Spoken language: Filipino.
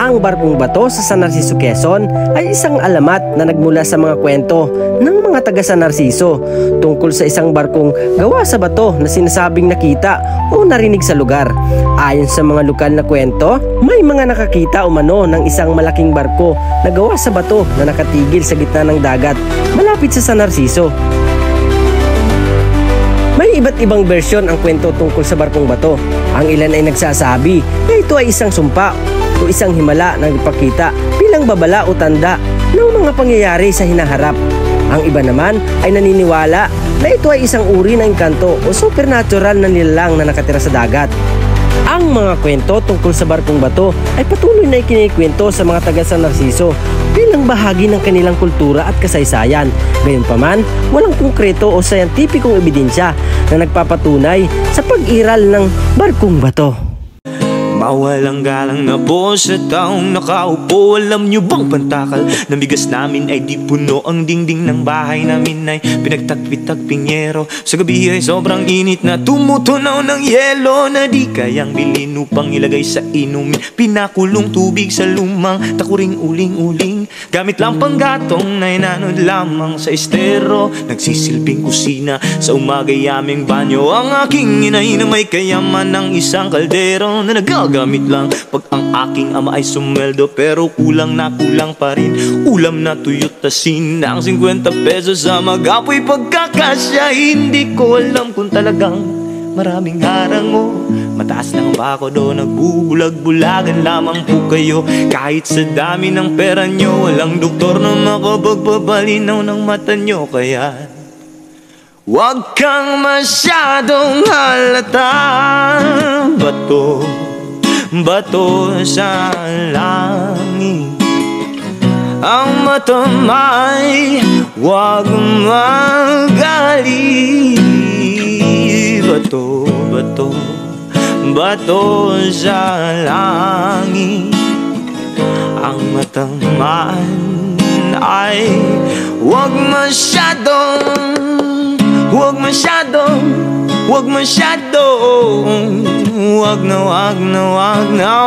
Ang Barkong Bato sa San Narciso, Quezon ay isang alamat na nagmula sa mga kwento ng mga taga San Narciso tungkol sa isang barkong gawa sa bato na sinasabing nakita o narinig sa lugar. Ayon sa mga lokal na kwento, may mga nakakita umano ng isang malaking barko na gawa sa bato na nakatigil sa gitna ng dagat malapit sa San Narciso. May iba't ibang bersyon ang kwento tungkol sa Barkong Bato. Ang ilan ay nagsasabi na ito ay isang sumpa o isang himala na nagpakita bilang babala o tanda ng mga pangyayari sa hinaharap. Ang iba naman ay naniniwala na ito ay isang uri ng engkanto o supernatural na nilalang na nakatira sa dagat. Ang mga kwento tungkol sa Barkong Bato ay patuloy na ikinikwento sa mga taga San Narciso bilang bahagi ng kanilang kultura at kasaysayan. Gayunpaman, walang konkreto o scientificong ebidensya na nagpapatunay sa pag-iral ng Barkong Bato. Mawalang galang na po sa taong nakaupo. Alam nyo bang pantakal na bigas namin ay di puno? Ang dingding ng bahay namin ay pinagtagpi-tagping yero. Sa gabi ay sobrang init na tumutunaw ng yelo na di kayang bilhin upang ilagay sa inumin. Pinakulong tubig sa lumang takuring uling-uling. Gamit lang panggatong na inanod lamang sa estero. Nagsisilbing kusina sa umagay aming banyo. Ang aking inay na may kayaman ng isang kaldero na gamit lang pag ang aking ama ay sumweldo. Pero kulang na kulang pa rin ulam na tuyot asin. Ang 50 pesos sa mag-apoy pagkakasya. Hindi ko alam kung talagang maraming harang o mataas lang ba ako doon? Nagbubulag-bulagan lamang po kayo. Kahit sa dami ng pera nyo, walang doktor na makapagpapalinaw ng mata nyo. Kaya huwag kang masyadong halata. Bato sa langit, ang matamay huwag magalit. Bato sa langit, ang mataman ay huwag masyadong Huwag masyadong, wag na.